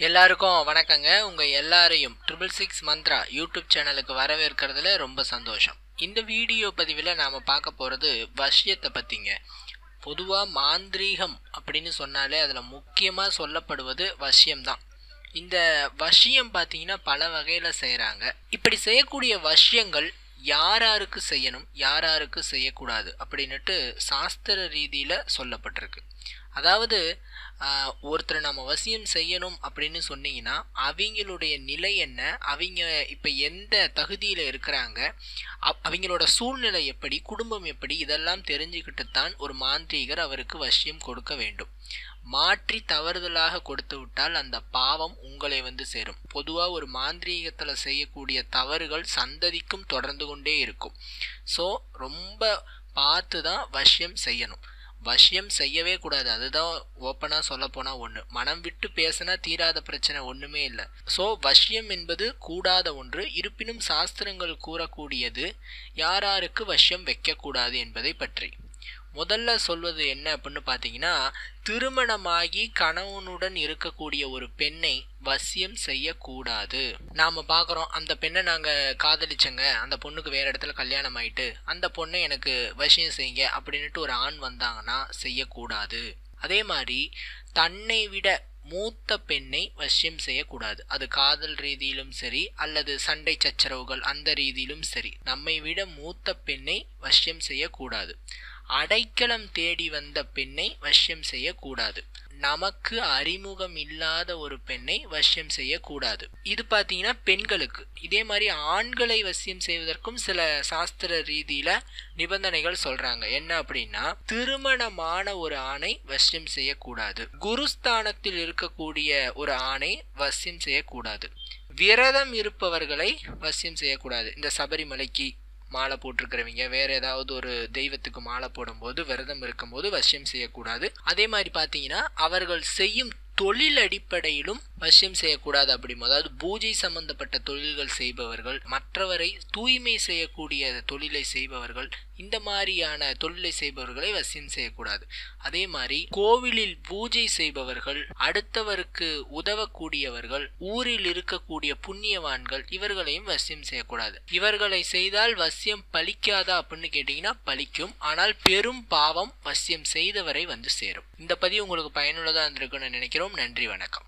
எல்லாருக்கும் வணக்கங்க. உங்க எல்லாரையும் ட்ரிபிள் சிக்ஸ் மந்த்ரா யூடியூப் சேனலுக்கு வரவேற்கிறதுல ரொம்ப சந்தோஷம். இந்த வீடியோ பதிவில் நாம் பார்க்க போகிறது வசியத்தை பற்றிங்க. பொதுவாக மாந்திரீகம் அப்படின்னு சொன்னாலே அதில் முக்கியமாக சொல்லப்படுவது வசியம்தான். இந்த வசியம் பார்த்தீங்கன்னா பல வகையில் செய்கிறாங்க. இப்படி செய்யக்கூடிய வசியங்கள் யாராருக்கு செய்யணும், யாராருக்கு செய்யக்கூடாது அப்படின்னுட்டு சாஸ்திர ரீதியில் சொல்லப்பட்டிருக்கு. அதாவது ஒருத்தரை நம்ம வசியம் செய்யணும் அப்படின்னு சொன்னீங்கன்னா அவங்களுடைய நிலை என்ன, அவங்க இப்போ எந்த தகுதியில் இருக்கிறாங்க, அவங்களோட சூழ்நிலை எப்படி, குடும்பம் எப்படி, இதெல்லாம் தெரிஞ்சுக்கிட்டு தான் ஒரு மாந்திரீகர் அவருக்கு வசியம் கொடுக்க வேண்டும். மாற்றி தவறுதலாக கொடுத்து விட்டால் அந்த பாவம் உங்களை வந்து சேரும். பொதுவாக ஒரு மாந்திரீகத்தில் செய்யக்கூடிய தவறுகள் சந்ததிக்கும் தொடர்ந்து கொண்டே இருக்கும். ஸோ ரொம்ப பார்த்து தான் வசியம் செய்யணும். வசியம் செய்யவே கூடாது. அதுதான் ஓப்பனாக சொல்ல போனால் ஒன்று. மனம் விட்டு பேசினா தீராத பிரச்சனை ஒன்றுமே இல்லை. ஸோ வசியம் என்பது கூடாத ஒன்று. இருப்பினும் சாஸ்திரங்கள் கூறக்கூடியது யாராருக்கு வசியம் வைக்கக்கூடாது என்பதை பற்றி. முதல்ல சொல்வது என்ன அப்படின்னு பார்த்தீங்கன்னா, திருமணமாகி கணவனுடன் இருக்கக்கூடிய ஒரு பெண்ணை வசியம் செய்யக்கூடாது. நாம் பார்க்குறோம், அந்த பெண்ணை நாங்கள் காதலிச்சங்க, அந்த பொண்ணுக்கு வேறு இடத்துல கல்யாணம் ஆயிட்டு அந்த பொண்ணை எனக்கு வசியம் செய்யுங்க அப்படின்ட்டு ஒரு ஆண் வந்தாங்கன்னா செய்யக்கூடாது. அதே மாதிரி தன்னை விட மூத்த பெண்ணை வசியம் செய்யக்கூடாது. அது காதல் ரீதியிலும் சரி அல்லது சண்டை சச்சரவுகள் அந்த ரீதியிலும் சரி, நம்மை விட மூத்த பெண்ணை வசியம் செய்யக்கூடாது. அடைக்கலம் தேடி வந்த பெண்ணை வசியம் செய்யக்கூடாது. நமக்கு அறிமுகம் இல்லாத ஒரு பெண்ணை வசியம் செய்யக்கூடாது. இது பார்த்தீங்கன்னா பெண்களுக்கு. இதே மாதிரி ஆண்களை வசியம் செய்வதற்கும் சில சாஸ்திர ரீதியில நிபந்தனைகள் சொல்றாங்க. என்ன அப்படின்னா, திருமணமான ஒரு ஆணை வசியம் செய்யக்கூடாது. குருஸ்தானத்தில் இருக்கக்கூடிய ஒரு ஆணை வசியம் செய்யக்கூடாது. விரதம் இருப்பவர்களை வசியம் செய்யக்கூடாது. இந்த சபரிமலைக்கு மாலை போட்டிருக்கிறவங்க, வேற ஏதாவது ஒரு தெய்வத்துக்கு மாலை போடும்போது விரதம் இருக்கும்போது வசியம் செய்யக்கூடாது. அதே மாதிரி பார்த்தீங்கன்னா அவர்கள் செய்யும் தொழில் அடிப்படையிலும் வசியம் செய்யக்கூடாது. அப்படி அதாவது பூஜை சம்பந்தப்பட்ட தொழில்கள் செய்பவர்கள், மற்றவரை தூய்மை செய்யக்கூடிய தொழிலை செய்பவர்கள், இந்த மாதிரியான தொழிலை செய்பவர்களை வசியம் செய்யக்கூடாது. அதே மாதிரி கோவிலில் பூஜை செய்பவர்கள், அடுத்தவருக்கு உதவக்கூடியவர்கள், ஊரில் இருக்கக்கூடிய புண்ணியவான்கள், இவர்களையும் வசியம் செய்யக்கூடாது. இவர்களை செய்தால் வசியம் பலிக்காதா அப்படின்னு கேட்டீங்கன்னா பலிக்கும். ஆனால் பெரும் பாவம் வசியம் செய்தவரை வந்து சேரும். இந்த பதிவு உங்களுக்கு பயனுள்ளதா இருந்திருக்குன்னு நினைக்கிறோம். நன்றி, வணக்கம்.